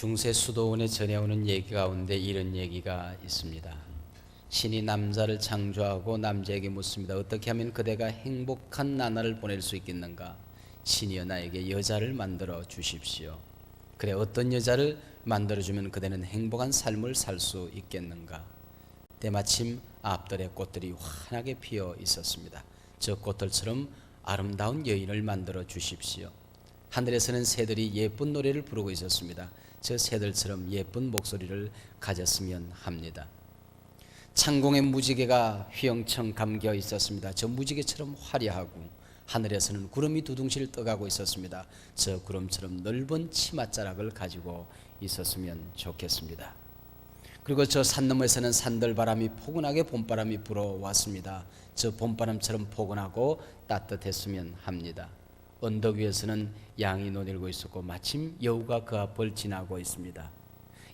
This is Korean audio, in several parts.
중세 수도원에 전해오는 얘기 가운데 이런 얘기가 있습니다. 신이 남자를 창조하고 남자에게 묻습니다. 어떻게 하면 그대가 행복한 나날을 보낼 수 있겠는가? 신이여 나에게 여자를 만들어 주십시오. 그래 어떤 여자를 만들어주면 그대는 행복한 삶을 살 수 있겠는가? 때마침 앞들에 꽃들이 환하게 피어 있었습니다. 저 꽃들처럼 아름다운 여인을 만들어 주십시오. 하늘에서는 새들이 예쁜 노래를 부르고 있었습니다. 저 새들처럼 예쁜 목소리를 가졌으면 합니다. 창공의 무지개가 휘영청 감겨 있었습니다. 저 무지개처럼 화려하고 하늘에서는 구름이 두둥실 떠가고 있었습니다. 저 구름처럼 넓은 치맛자락을 가지고 있었으면 좋겠습니다. 그리고 저 산 너머에서는 산들바람이 포근하게 봄바람이 불어왔습니다. 저 봄바람처럼 포근하고 따뜻했으면 합니다. 언덕 위에서는 양이 노늘고 있었고 마침 여우가 그 앞을 지나고 있습니다.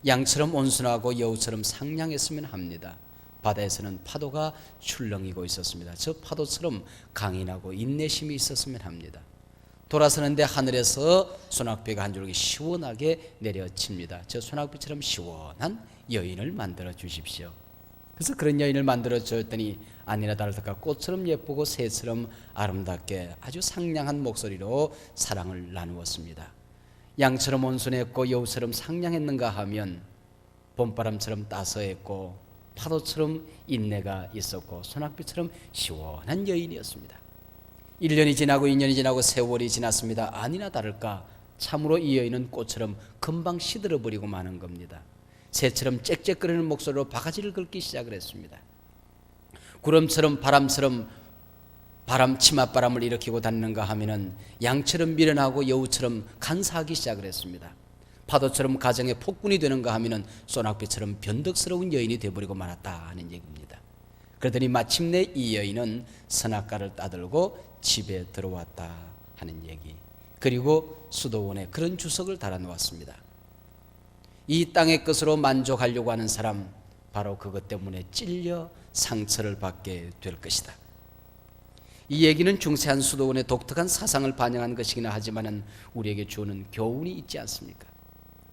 양처럼 온순하고 여우처럼 상냥했으면 합니다. 바다에서는 파도가 출렁이고 있었습니다. 저 파도처럼 강인하고 인내심이 있었으면 합니다. 돌아서는데 하늘에서 소낙비가 한 줄기 시원하게 내려칩니다. 저 소낙비처럼 시원한 여인을 만들어 주십시오. 그래서 그런 여인을 만들어 줬더니 아니나 다를까 꽃처럼 예쁘고 새처럼 아름답게 아주 상냥한 목소리로 사랑을 나누었습니다. 양처럼 온순했고 여우처럼 상냥했는가 하면 봄바람처럼 따스했고 파도처럼 인내가 있었고 소낙비처럼 시원한 여인이었습니다. 1년이 지나고 2년이 지나고 세월이 지났습니다. 아니나 다를까 참으로 이 여인은 꽃처럼 금방 시들어버리고 마는 겁니다. 새처럼 짹짹거리는 목소리로 바가지를 긁기 시작을 했습니다. 구름처럼 바람처럼 치맛바람을 일으키고 다니는가 하면은 양처럼 미련하고 여우처럼 간사하기 시작을 했습니다. 파도처럼 가정의 폭군이 되는가 하면은 소낙비처럼 변덕스러운 여인이 되어버리고 말았다 하는 얘기입니다. 그러더니 마침내 이 여인은 선악과를 따들고 집에 들어왔다 하는 얘기. 그리고 수도원에 그런 주석을 달아놓았습니다. 이 땅의 것으로 만족하려고 하는 사람 바로 그것 때문에 찔려 상처를 받게 될 것이다. 이 얘기는 중세 한 수도원의 독특한 사상을 반영한 것이긴 하지만 우리에게 주는 교훈이 있지 않습니까?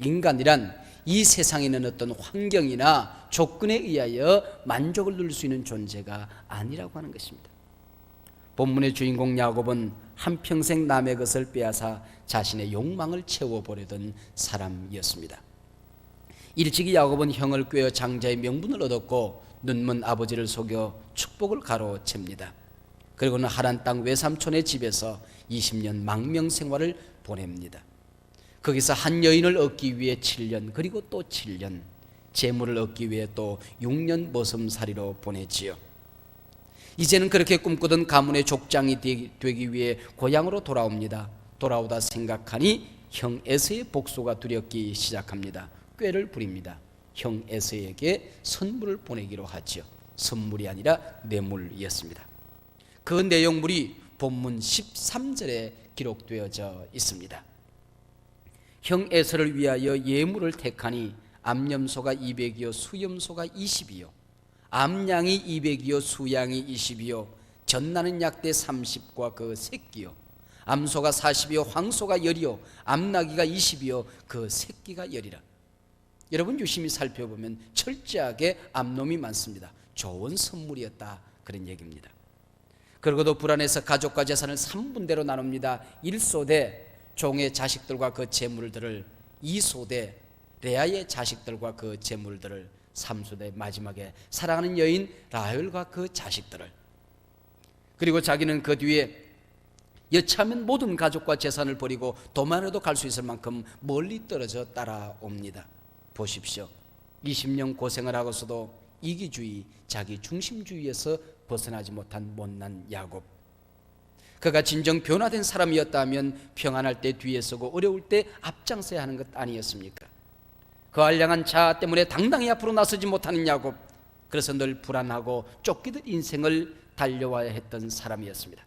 인간이란 이 세상에 있는 어떤 환경이나 조건에 의하여 만족을 누릴 수 있는 존재가 아니라고 하는 것입니다. 본문의 주인공 야곱은 한평생 남의 것을 빼앗아 자신의 욕망을 채워보려던 사람이었습니다. 일찍이 야곱은 형을 꾀어 장자의 명분을 얻었고 눈먼 아버지를 속여 축복을 가로챕니다. 그리고는 하란 땅 외삼촌의 집에서 20년 망명 생활을 보냅니다. 거기서 한 여인을 얻기 위해 7년 그리고 또 7년, 재물을 얻기 위해 또 6년 머슴살이로 보내지요. 이제는 그렇게 꿈꾸던 가문의 족장이 되기 위해 고향으로 돌아옵니다. 돌아오다 생각하니 형 에서의 복수가 두렵기 시작합니다. 꾀를 부립니다. 형 에서에게 선물을 보내기로 하지요. 선물이 아니라 뇌물이었습니다. 그 내용물이 본문 13절에 기록되어져 있습니다. 형 에서를 위하여 예물을 택하니 암염소가 200이요 수염소가 20이요 암양이 200이요 수양이 20이요 젖나는 약대 30과 그 새끼요 암소가 40이요 황소가 10이요 암나귀가 20이요 그 새끼가 10이라. 여러분 유심히 살펴보면 철저하게 암놈이 많습니다. 좋은 선물이었다 그런 얘기입니다. 그러고도 불안해서 가족과 재산을 3분대로 나눕니다. 1소대 종의 자식들과 그 재물들을, 2소대 레아의 자식들과 그 재물들을, 3소대 마지막에 사랑하는 여인 라헬과 그 자식들을. 그리고 자기는 그 뒤에 여차하면 모든 가족과 재산을 버리고 도만으로도 갈 수 있을 만큼 멀리 떨어져 따라옵니다. 보십시오. 20년 고생을 하고서도 이기주의, 자기 중심주의에서 벗어나지 못한 못난 야곱. 그가 진정 변화된 사람이었다면 평안할 때 뒤에 서고 어려울 때 앞장서야 하는 것 아니었습니까? 그 알량한 자 때문에 당당히 앞으로 나서지 못하는 야곱. 그래서 늘 불안하고 쫓기듯 인생을 달려와야 했던 사람이었습니다.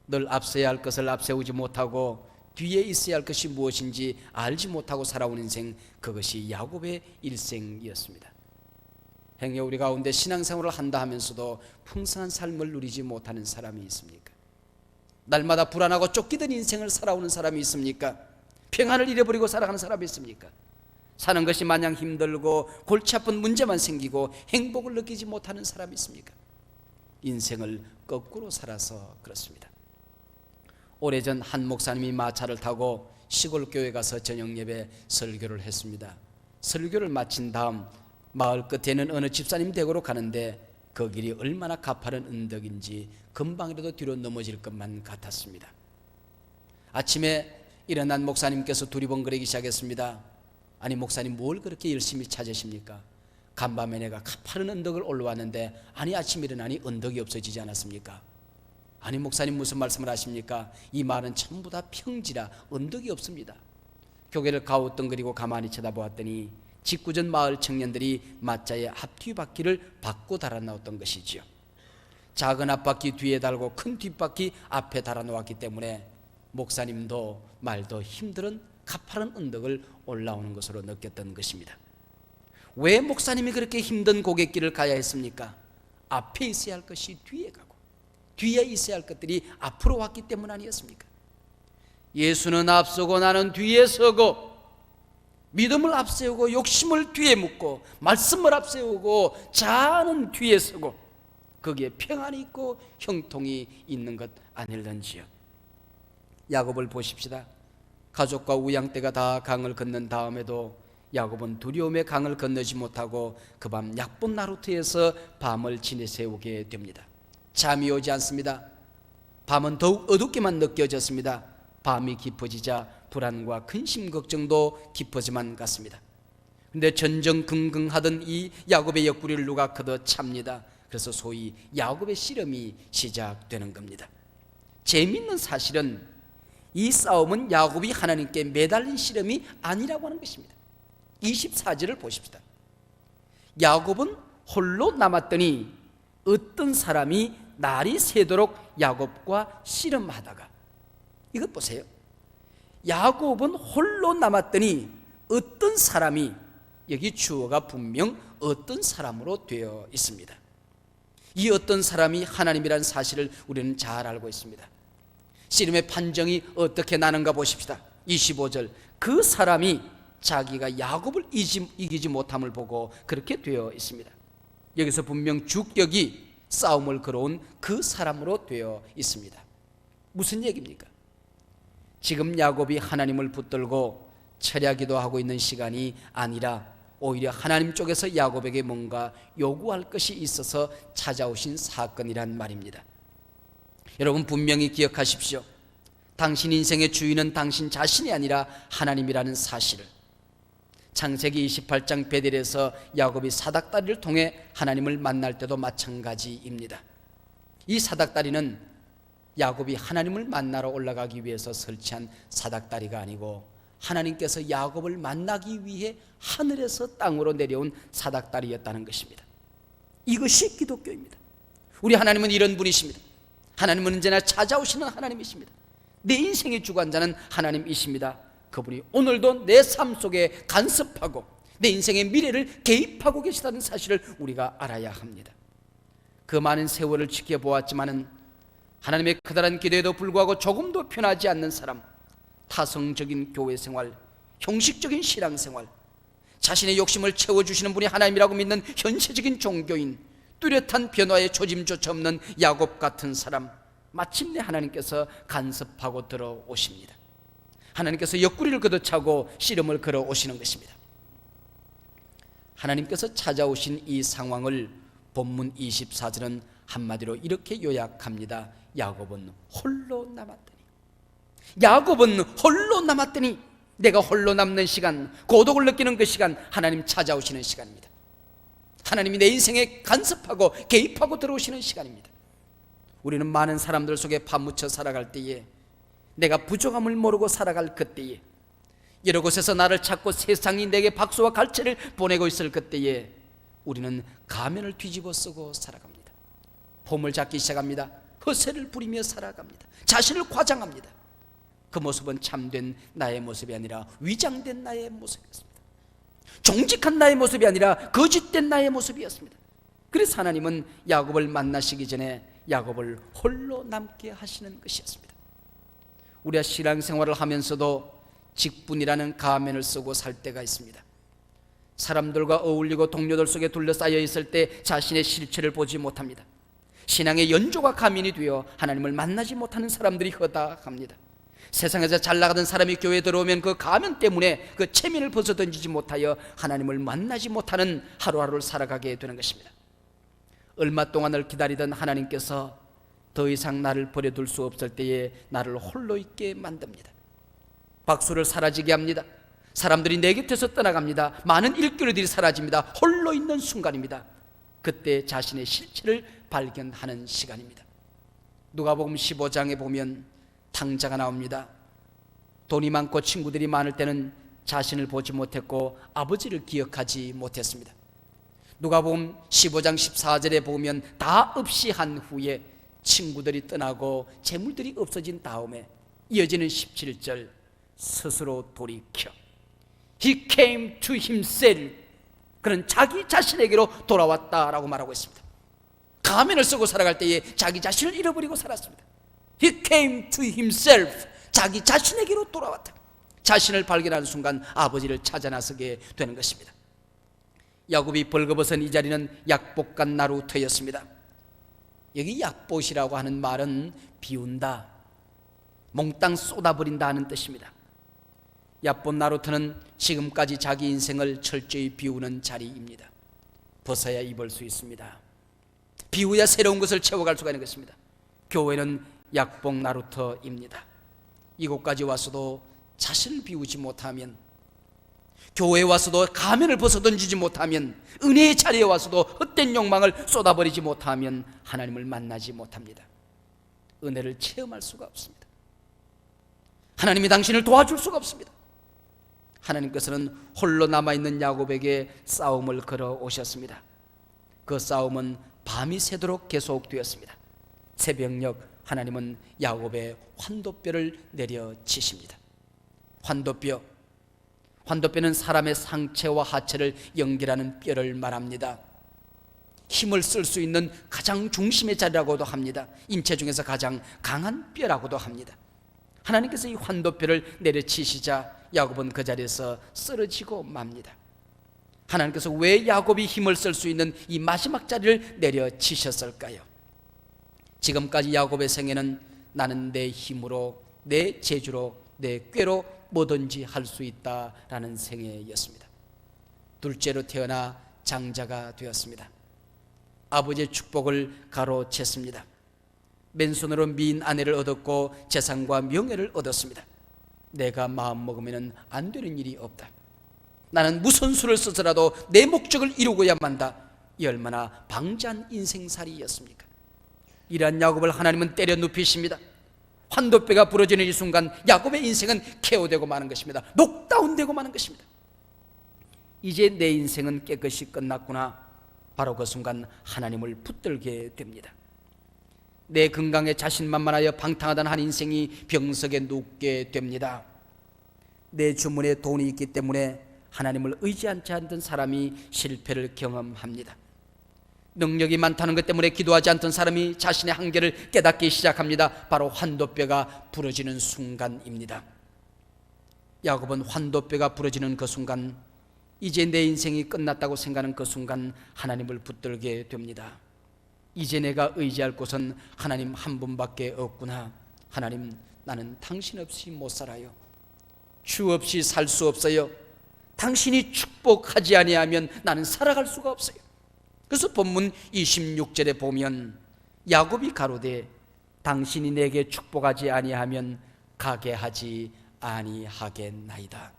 늘 앞서야 할 것을 앞세우지 못하고 뒤에 있어야 할 것이 무엇인지 알지 못하고 살아온 인생, 그것이 야곱의 일생이었습니다. 행여 우리 가운데 신앙생활을 한다 하면서도 풍성한 삶을 누리지 못하는 사람이 있습니까? 날마다 불안하고 쫓기던 인생을 살아오는 사람이 있습니까? 평안을 잃어버리고 살아가는 사람이 있습니까? 사는 것이 마냥 힘들고 골치 아픈 문제만 생기고 행복을 느끼지 못하는 사람이 있습니까? 인생을 거꾸로 살아서 그렇습니다. 오래전 한 목사님이 마차를 타고 시골 교회 가서 저녁 예배 설교를 했습니다. 설교를 마친 다음 마을 끝에는 어느 집사님 댁으로 가는데 그 길이 얼마나 가파른 언덕인지 금방이라도 뒤로 넘어질 것만 같았습니다. 아침에 일어난 목사님께서 두리번거리기 시작했습니다. 아니 목사님 뭘 그렇게 열심히 찾으십니까? 간밤에 내가 가파른 언덕을 올라왔는데 아니 아침에 일어나니 언덕이 없어지지 않았습니까? 아니 목사님 무슨 말씀을 하십니까? 이 마을은 전부 다 평지라 언덕이 없습니다. 교회를 가우뚱거리고 가만히 쳐다보았더니 직구전 마을 청년들이 마차의 앞뒤바퀴를 바꿔 달아놓았던 것이지요. 작은 앞바퀴 뒤에 달고 큰 뒷바퀴 앞에 달아놓았기 때문에 목사님도 말도 힘든 가파른 언덕을 올라오는 것으로 느꼈던 것입니다. 왜 목사님이 그렇게 힘든 고갯길을 가야 했습니까? 앞에 있어야 할 것이 뒤에 가고 뒤에 있어야 할 것들이 앞으로 왔기 때문 아니었습니까? 예수는 앞서고 나는 뒤에 서고 믿음을 앞세우고 욕심을 뒤에 묻고 말씀을 앞세우고 자아는 뒤에 서고 거기에 평안이 있고 형통이 있는 것 아닐런지요. 야곱을 보십시다. 가족과 우양떼가 다 강을 건넌 다음에도 야곱은 두려움의 강을 건너지 못하고 그 밤 약본 나루터에서 밤을 지내세우게 됩니다. 잠이 오지 않습니다. 밤은 더욱 어둡게만 느껴졌습니다. 밤이 깊어지자 불안과 근심 걱정도 깊어지만 갔습니다. 그런데 전전긍긍하던 이 야곱의 옆구리를 누가 걷어찹니다. 그래서 소위 야곱의 씨름이 시작되는 겁니다. 재미있는 사실은 이 싸움은 야곱이 하나님께 매달린 씨름이 아니라고 하는 것입니다. 24절을 보십시다. 야곱은 홀로 남았더니 어떤 사람이 날이 새도록 야곱과 씨름하다가, 이것 보세요. 야곱은 홀로 남았더니 어떤 사람이, 여기 주어가 분명 어떤 사람으로 되어 있습니다. 이 어떤 사람이 하나님이라는 사실을 우리는 잘 알고 있습니다. 씨름의 판정이 어떻게 나는가 보십시다. 25절, 그 사람이 자기가 야곱을 이기지 못함을 보고 그렇게 되어 있습니다. 여기서 분명 주격이 싸움을 걸어온 그 사람으로 되어 있습니다. 무슨 얘기입니까? 지금 야곱이 하나님을 붙들고 철야기도 하고 있는 시간이 아니라 오히려 하나님 쪽에서 야곱에게 뭔가 요구할 것이 있어서 찾아오신 사건이란 말입니다. 여러분 분명히 기억하십시오. 당신 인생의 주인은 당신 자신이 아니라 하나님이라는 사실을. 창세기 28장 베델에서 야곱이 사닥다리를 통해 하나님을 만날 때도 마찬가지입니다. 이 사닥다리는 야곱이 하나님을 만나러 올라가기 위해서 설치한 사닥다리가 아니고 하나님께서 야곱을 만나기 위해 하늘에서 땅으로 내려온 사닥다리였다는 것입니다. 이것이 기독교입니다. 우리 하나님은 이런 분이십니다. 하나님은 언제나 찾아오시는 하나님이십니다. 내 인생의 주관자는 하나님이십니다. 그분이 오늘도 내 삶 속에 간섭하고 내 인생의 미래를 개입하고 계시다는 사실을 우리가 알아야 합니다. 그 많은 세월을 지켜보았지만은 하나님의 커다란 기도에도 불구하고 조금도 편하지 않는 사람, 타성적인 교회 생활, 형식적인 신앙 생활, 자신의 욕심을 채워주시는 분이 하나님이라고 믿는 현세적인 종교인, 뚜렷한 변화의 조짐조차 없는 야곱 같은 사람, 마침내 하나님께서 간섭하고 들어오십니다. 하나님께서 옆구리를 걷어차고 씨름을 걸어오시는 것입니다. 하나님께서 찾아오신 이 상황을 본문 24절은 한마디로 이렇게 요약합니다. 야곱은 홀로 남았더니, 야곱은 홀로 남았더니, 내가 홀로 남는 시간, 고독을 느끼는 그 시간, 하나님 찾아오시는 시간입니다. 하나님이 내 인생에 간섭하고 개입하고 들어오시는 시간입니다. 우리는 많은 사람들 속에 파묻혀 살아갈 때에, 내가 부족함을 모르고 살아갈 그때에, 여러 곳에서 나를 찾고 세상이 내게 박수와 갈채를 보내고 있을 그때에 우리는 가면을 뒤집어 쓰고 살아갑니다. 폼을 잡기 시작합니다. 허세를 부리며 살아갑니다. 자신을 과장합니다. 그 모습은 참된 나의 모습이 아니라 위장된 나의 모습이었습니다. 정직한 나의 모습이 아니라 거짓된 나의 모습이었습니다. 그래서 하나님은 야곱을 만나시기 전에 야곱을 홀로 남게 하시는 것이었습니다. 우리가 신앙생활을 하면서도 직분이라는 가면을 쓰고 살 때가 있습니다. 사람들과 어울리고 동료들 속에 둘러싸여 있을 때 자신의 실체를 보지 못합니다. 신앙의 연조가 가민이 되어 하나님을 만나지 못하는 사람들이 허다합니다. 세상에서 잘 나가던 사람이 교회에 들어오면 그 가면 때문에 그 체면을 벗어던지지 못하여 하나님을 만나지 못하는 하루하루를 살아가게 되는 것입니다. 얼마 동안을 기다리던 하나님께서 더 이상 나를 버려둘 수 없을 때에 나를 홀로 있게 만듭니다. 박수를 사라지게 합니다. 사람들이 내 곁에서 떠나갑니다. 많은 일꾼들이 사라집니다. 홀로 있는 순간입니다. 그때 자신의 실체를 발견하는 시간입니다. 누가복음 15장에 보면 탕자가 나옵니다. 돈이 많고 친구들이 많을 때는 자신을 보지 못했고 아버지를 기억하지 못했습니다. 누가복음 15장 14절에 보면 다 없이 한 후에 친구들이 떠나고 재물들이 없어진 다음에 이어지는 17절, 스스로 돌이켜 He came to himself. 그는 자기 자신에게로 돌아왔다라고 말하고 있습니다. 가면을 쓰고 살아갈 때에 자기 자신을 잃어버리고 살았습니다. He came to himself. 자기 자신에게로 돌아왔다. 자신을 발견하는 순간 아버지를 찾아 나서게 되는 것입니다. 야곱이 벌거벗은 이 자리는 약복간 나루터였습니다. 여기 약봇이라고 하는 말은 비운다, 몽땅 쏟아버린다 하는 뜻입니다. 약봇 나루터는 지금까지 자기 인생을 철저히 비우는 자리입니다. 벗어야 입을 수 있습니다. 비우야 새로운 것을 채워갈 수가 있는 것입니다. 교회는 약복 나루터입니다. 이곳까지 와서도 자신을 비우지 못하면, 교회에 와서도 가면을 벗어던지지 못하면, 은혜의 자리에 와서도 헛된 욕망을 쏟아버리지 못하면 하나님을 만나지 못합니다. 은혜를 체험할 수가 없습니다. 하나님이 당신을 도와줄 수가 없습니다. 하나님께서는 홀로 남아있는 야곱에게 싸움을 걸어 오셨습니다. 그 싸움은 밤이 새도록 계속되었습니다. 새벽녘 하나님은 야곱의 환도뼈를 내려치십니다. 환도뼈는 사람의 상체와 하체를 연결하는 뼈를 말합니다. 힘을 쓸 수 있는 가장 중심의 자리라고도 합니다. 인체 중에서 가장 강한 뼈라고도 합니다. 하나님께서 이 환도뼈를 내려치시자 야곱은 그 자리에서 쓰러지고 맙니다. 하나님께서 왜 야곱이 힘을 쓸 수 있는 이 마지막 자리를 내려치셨을까요? 지금까지 야곱의 생애는 나는 내 힘으로, 내 재주로, 내 꾀로 뭐든지 할 수 있다라는 생애였습니다. 둘째로 태어나 장자가 되었습니다. 아버지의 축복을 가로챘습니다. 맨손으로 미인 아내를 얻었고 재산과 명예를 얻었습니다. 내가 마음먹으면 안 되는 일이 없다. 나는 무슨 수를 써서라도 내 목적을 이루고야 만다. 이 얼마나 방자한 인생살이였습니까? 이러한 야곱을 하나님은 때려 눕히십니다. 환도뼈가 부러지는 이 순간 야곱의 인생은 케어되고 마는 것입니다. 녹다운되고 마는 것입니다. 이제 내 인생은 깨끗이 끝났구나. 바로 그 순간 하나님을 붙들게 됩니다. 내 건강에 자신만만하여 방탕하던 한 인생이 병석에 눕게 됩니다. 내 주머니에 돈이 있기 때문에 하나님을 의지하지 않던 사람이 실패를 경험합니다. 능력이 많다는 것 때문에 기도하지 않던 사람이 자신의 한계를 깨닫기 시작합니다. 바로 환도뼈가 부러지는 순간입니다. 야곱은 환도뼈가 부러지는 그 순간, 이제 내 인생이 끝났다고 생각하는 그 순간 하나님을 붙들게 됩니다. 이제 내가 의지할 곳은 하나님 한 분밖에 없구나. 하나님, 나는 당신 없이 못 살아요. 주 없이 살 수 없어요. 당신이 축복하지 아니하면 나는 살아갈 수가 없어요. 그래서 본문 26절에 보면 야곱이 가로되 당신이 내게 축복하지 아니하면 가게 하지 아니하겠나이다.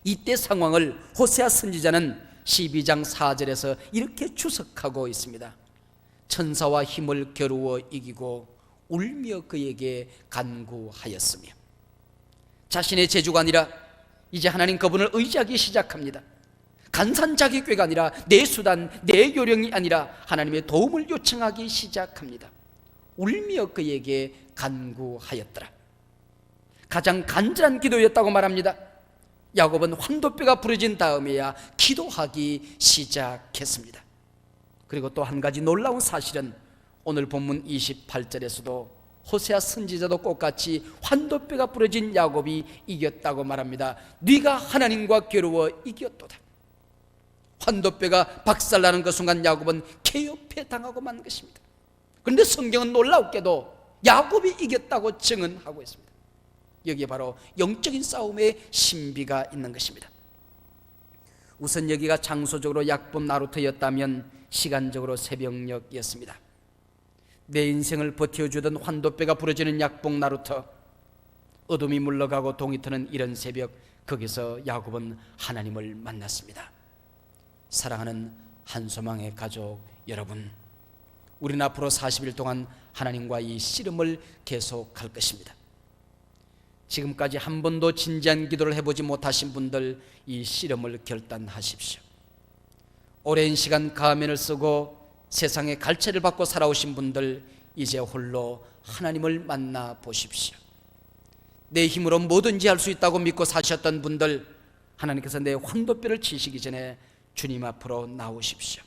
이때 상황을 호세아 선지자는 12장 4절에서 이렇게 추석하고 있습니다. 천사와 힘을 겨루어 이기고 울며 그에게 간구하였으며, 자신의 재주가 아니라 이제 하나님 그분을 의지하기 시작합니다. 간산자기 꾀가 아니라 내 수단, 내 요령이 아니라 하나님의 도움을 요청하기 시작합니다. 울며 그에게 간구하였더라. 가장 간절한 기도였다고 말합니다. 야곱은 환도뼈가 부러진 다음에야 기도하기 시작했습니다. 그리고 또 한 가지 놀라운 사실은 오늘 본문 28절에서도 호세아 선지자도 똑같이 환도뼈가 부러진 야곱이 이겼다고 말합니다. 네가 하나님과 겨루어 이겼도다. 환도뼈가 박살나는 그 순간 야곱은 개업해 당하고 만 것입니다. 그런데 성경은 놀랍게도 야곱이 이겼다고 증언하고 있습니다. 여기에 바로 영적인 싸움의 신비가 있는 것입니다. 우선 여기가 장소적으로 약본 나루터였다면 시간적으로 새벽녘이었습니다. 내 인생을 버텨주던 환도뼈가 부러지는 약봉 나루터, 어둠이 물러가고 동이 트는 이런 새벽, 거기서 야곱은 하나님을 만났습니다. 사랑하는 한소망의 가족 여러분, 우리는 앞으로 40일 동안 하나님과 이 씨름을 계속할 것입니다. 지금까지 한 번도 진지한 기도를 해보지 못하신 분들, 이 씨름을 결단하십시오. 오랜 시간 가면을 쓰고 세상의 갈채를 받고 살아오신 분들, 이제 홀로 하나님을 만나 보십시오. 내 힘으로 뭐든지 할 수 있다고 믿고 사셨던 분들, 하나님께서 내 환도뼈를 치시기 전에 주님 앞으로 나오십시오.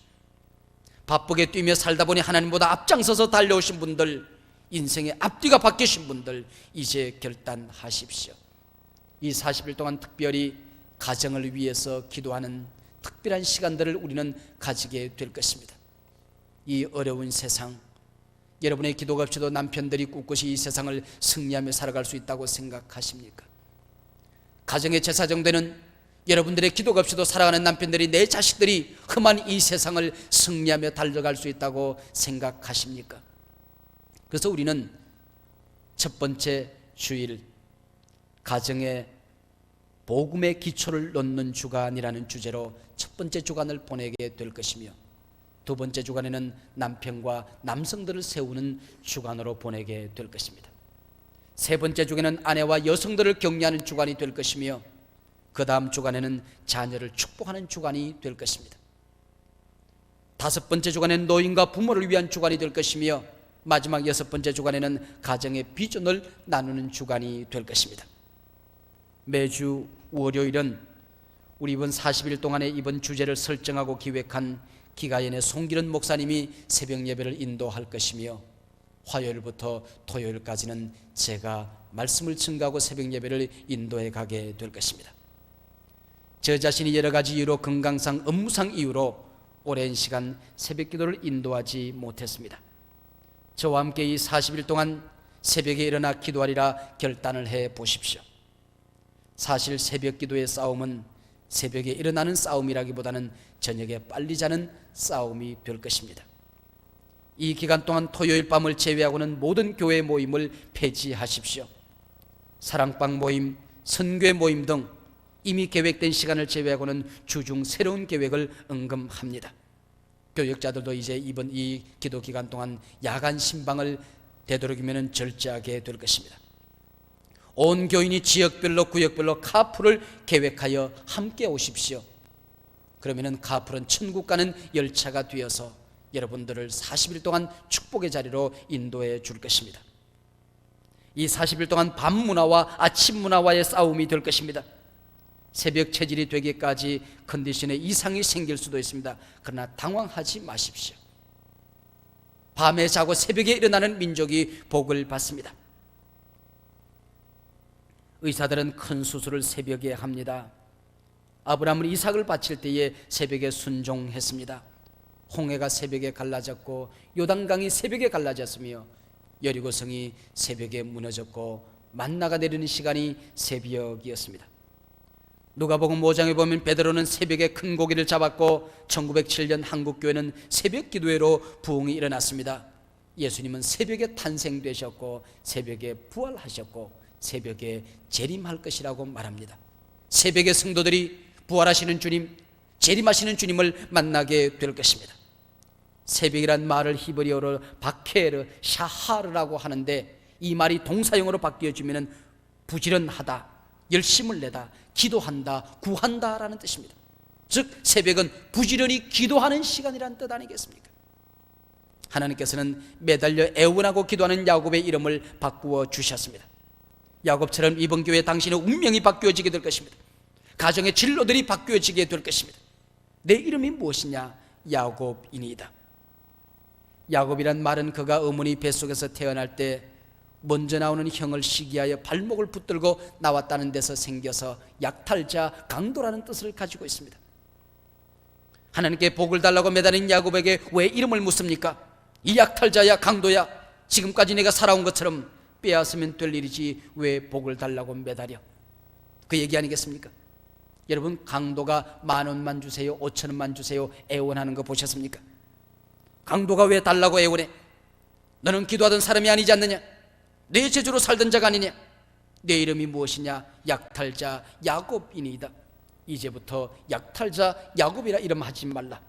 바쁘게 뛰며 살다 보니 하나님보다 앞장서서 달려오신 분들, 인생의 앞뒤가 바뀌신 분들, 이제 결단하십시오. 이 40일 동안 특별히 가정을 위해서 기도하는 특별한 시간들을 우리는 가지게 될 것입니다. 이 어려운 세상, 여러분의 기도가 없이도 남편들이 꿋꿋이 이 세상을 승리하며 살아갈 수 있다고 생각하십니까? 가정의 제사정되는 여러분들의 기도가 없이도 살아가는 남편들이, 내 자식들이 험한 이 세상을 승리하며 달려갈 수 있다고 생각하십니까? 그래서 우리는 첫 번째 주일, 가정의 복음의 기초를 놓는 주간이라는 주제로 첫 번째 주간을 보내게 될 것이며, 두 번째 주간에는 남편과 남성들을 세우는 주간으로 보내게 될 것입니다. 세 번째 주간에는 아내와 여성들을 격려하는 주간이 될 것이며, 그 다음 주간에는 자녀를 축복하는 주간이 될 것입니다. 다섯 번째 주간에는 노인과 부모를 위한 주간이 될 것이며, 마지막 여섯 번째 주간에는 가정의 비전을 나누는 주간이 될 것입니다. 매주 월요일은 우리 이번 40일 동안에 이번 주제를 설정하고 기획한 기가연의 송기른 목사님이 새벽 예배를 인도할 것이며, 화요일부터 토요일까지는 제가 말씀을 증거하고 새벽 예배를 인도해 가게 될 것입니다. 저 자신이 여러 가지 이유로, 건강상, 업무상 이유로 오랜 시간 새벽 기도를 인도하지 못했습니다. 저와 함께 이 40일 동안 새벽에 일어나 기도하리라 결단을 해 보십시오. 사실 새벽 기도의 싸움은 새벽에 일어나는 싸움이라기보다는 저녁에 빨리 자는 싸움이 될 것입니다. 이 기간 동안 토요일 밤을 제외하고는 모든 교회 모임을 폐지하십시오. 사랑방 모임, 선교회 모임 등 이미 계획된 시간을 제외하고는 주중 새로운 계획을 언급합니다. 교역자들도 이제 이번 이 기도 기간 동안 야간 신방을 되도록이면 절제하게 될 것입니다. 온 교인이 지역별로, 구역별로 카풀을 계획하여 함께 오십시오. 그러면 카풀은 천국 가는 열차가 되어서 여러분들을 40일 동안 축복의 자리로 인도해 줄 것입니다. 이 40일 동안 밤 문화와 아침 문화와의 싸움이 될 것입니다. 새벽 체질이 되기까지 컨디션에 이상이 생길 수도 있습니다. 그러나 당황하지 마십시오. 밤에 자고 새벽에 일어나는 민족이 복을 받습니다. 의사들은 큰 수술을 새벽에 합니다. 아브라함은 이삭을 바칠 때에 새벽에 순종했습니다. 홍해가 새벽에 갈라졌고 요단강이 새벽에 갈라졌으며 여리고성이 새벽에 무너졌고 만나가 내리는 시간이 새벽이었습니다. 누가복음 5장에 보면 베드로는 새벽에 큰 고기를 잡았고 1907년 한국교회는 새벽 기도회로 부흥이 일어났습니다. 예수님은 새벽에 탄생되셨고 새벽에 부활하셨고 새벽에 재림할 것이라고 말합니다. 새벽에 성도들이 부활하시는 주님, 재림하시는 주님을 만나게 될 것입니다. 새벽이란 말을 히브리어로 바케르, 샤하르라고 하는데, 이 말이 동사용어로 바뀌어지면 부지런하다, 열심을 내다, 기도한다, 구한다 라는 뜻입니다. 즉 새벽은 부지런히 기도하는 시간이라는 뜻 아니겠습니까? 하나님께서는 매달려 애원하고 기도하는 야곱의 이름을 바꾸어 주셨습니다. 야곱처럼 이번 교회 당신의 운명이 바뀌어지게 될 것입니다. 가정의 진로들이 바뀌어지게 될 것입니다. 내 이름이 무엇이냐? 야곱이니이다. 야곱이란 말은 그가 어머니 뱃속에서 태어날 때 먼저 나오는 형을 시기하여 발목을 붙들고 나왔다는 데서 생겨서 약탈자, 강도라는 뜻을 가지고 있습니다. 하나님께 복을 달라고 매달린 야곱에게 왜 이름을 묻습니까? 이 약탈자야, 강도야, 지금까지 내가 살아온 것처럼 빼앗으면 될 일이지 왜 복을 달라고 매달려? 그 얘기 아니겠습니까? 여러분, 강도가 10,000원만 주세요, 5,000원만 주세요 애원하는 거 보셨습니까? 강도가 왜 달라고 애원해? 너는 기도하던 사람이 아니지 않느냐? 내 제주로 살던 자가 아니냐? 내 이름이 무엇이냐? 약탈자 야곱이니이다. 이제부터 약탈자 야곱이라 이름하지 말라.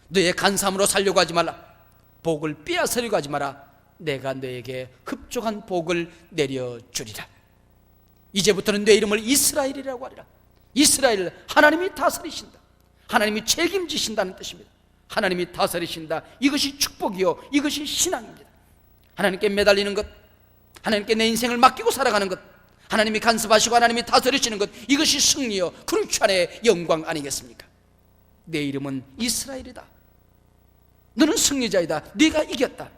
너의 간사함으로 살려고 하지 말라. 복을 빼앗으려고 하지 마라. 내가 너에게 흡족한 복을 내려주리라. 이제부터는 내 이름을 이스라엘이라고 하리라. 이스라엘, 하나님이 다스리신다, 하나님이 책임지신다는 뜻입니다. 하나님이 다스리신다, 이것이 축복이요, 이것이 신앙입니다. 하나님께 매달리는 것, 하나님께 내 인생을 맡기고 살아가는 것, 하나님이 간섭하시고 하나님이 다스리시는 것, 이것이 승리요 그리스도 안의 영광 아니겠습니까? 내 이름은 이스라엘이다. 너는 승리자이다. 네가 이겼다.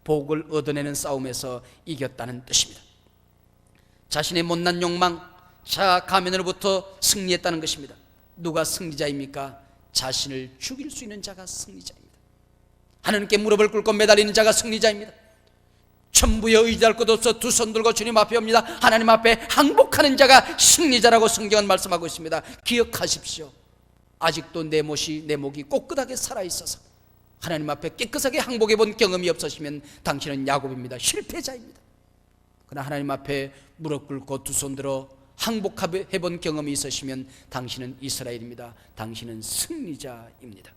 복을 얻어내는 싸움에서 이겼다는 뜻입니다. 자신의 못난 욕망, 자아 가면으로부터 승리했다는 것입니다. 누가 승리자입니까? 자신을 죽일 수 있는 자가 승리자입니다. 하나님께 무릎을 꿇고 매달리는 자가 승리자입니다. 천부여 의지할 것 없어 두 손 들고 주님 앞에 옵니다. 하나님 앞에 항복하는 자가 승리자라고 성경은 말씀하고 있습니다. 기억하십시오. 아직도 내 목이 꼿꼿하게 살아있어서 하나님 앞에 깨끗하게 항복해 본 경험이 없으시면 당신은 야곱입니다. 실패자입니다. 그러나 하나님 앞에 무릎 꿇고 두 손 들어 항복해 본 경험이 있으시면 당신은 이스라엘입니다. 당신은 승리자입니다.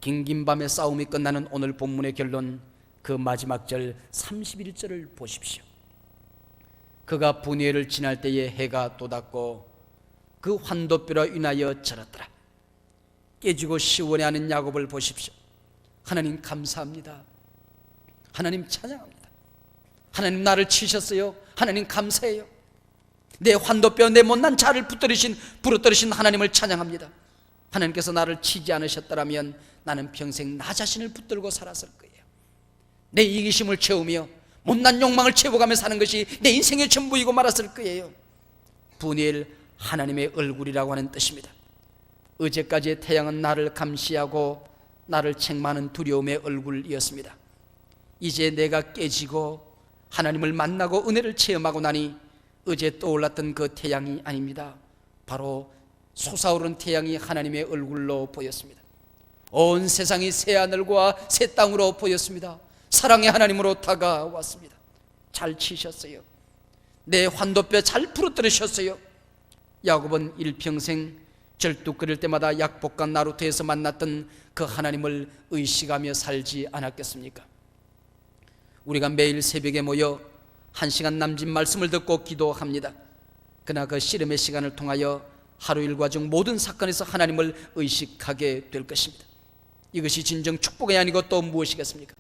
긴긴 밤의 싸움이 끝나는 오늘 본문의 결론, 그 마지막 절 31절을 보십시오. 그가 분회를 지날 때에 해가 돋았고 그 환도뼈로 인하여 절었더라. 깨지고 시원해하는 야곱을 보십시오. 하나님 감사합니다. 하나님 찬양합니다. 하나님 나를 치셨어요. 하나님 감사해요. 내 환도뼈, 내 못난 자를 부러뜨리신 하나님을 찬양합니다. 하나님께서 나를 치지 않으셨더라면 나는 평생 나 자신을 붙들고 살았을 거예요. 내 이기심을 채우며 못난 욕망을 채워가며 사는 것이 내 인생의 전부이고 말았을 거예요. 분이엘, 하나님의 얼굴이라고 하는 뜻입니다. 어제까지의 태양은 나를 감시하고 나를 책망하는 두려움의 얼굴이었습니다. 이제 내가 깨지고 하나님을 만나고 은혜를 체험하고 나니 어제 떠올랐던 그 태양이 아닙니다. 바로 솟아오른 태양이 하나님의 얼굴로 보였습니다. 온 세상이 새 하늘과 새 땅으로 보였습니다. 사랑의 하나님으로 다가왔습니다. 잘 치셨어요. 내 환도뼈 잘 부러뜨리셨어요. 야곱은 일평생 절뚝 끓일 때마다 약복과 나루터에서 만났던 그 하나님을 의식하며 살지 않았겠습니까? 우리가 매일 새벽에 모여 1시간 남짓 말씀을 듣고 기도합니다. 그러나 그 씨름의 시간을 통하여 하루 일과 중 모든 사건에서 하나님을 의식하게 될 것입니다. 이것이 진정 축복이 아니고 또 무엇이겠습니까?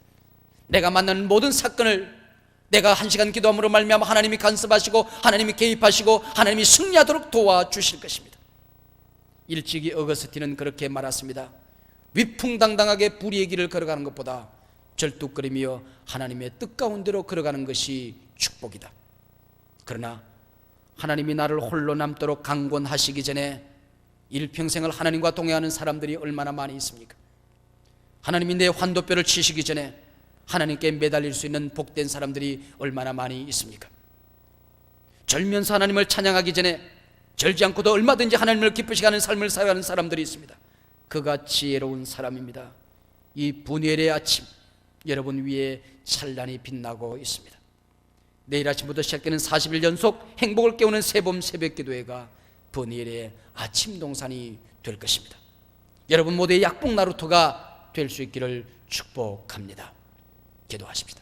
내가 만나는 모든 사건을 내가 1시간 기도함으로 말미암아 하나님이 간섭하시고 하나님이 개입하시고 하나님이 승리하도록 도와주실 것입니다. 일찍이 어거스틴은 그렇게 말했습니다. 위풍당당하게 불의의 길을 걸어가는 것보다 절뚝거리며 하나님의 뜻 가운데로 걸어가는 것이 축복이다. 그러나 하나님이 나를 홀로 남도록 강권하시기 전에 일평생을 하나님과 동행하는 사람들이 얼마나 많이 있습니까? 하나님이 내 환도뼈를 치시기 전에 하나님께 매달릴 수 있는 복된 사람들이 얼마나 많이 있습니까? 절면서 하나님을 찬양하기 전에 절지 않고도 얼마든지 하나님을 기쁘시게 하는 삶을 살아가는 사람들이 있습니다. 그가 지혜로운 사람입니다. 이 분회의 아침 여러분 위에 찬란히 빛나고 있습니다. 내일 아침부터 시작되는 40일 연속 행복을 깨우는 새봄 새벽기도회가 분회의 아침 동산이 될 것입니다. 여러분 모두의 약복 나루터가 될 수 있기를 축복합니다. 기도하십시다.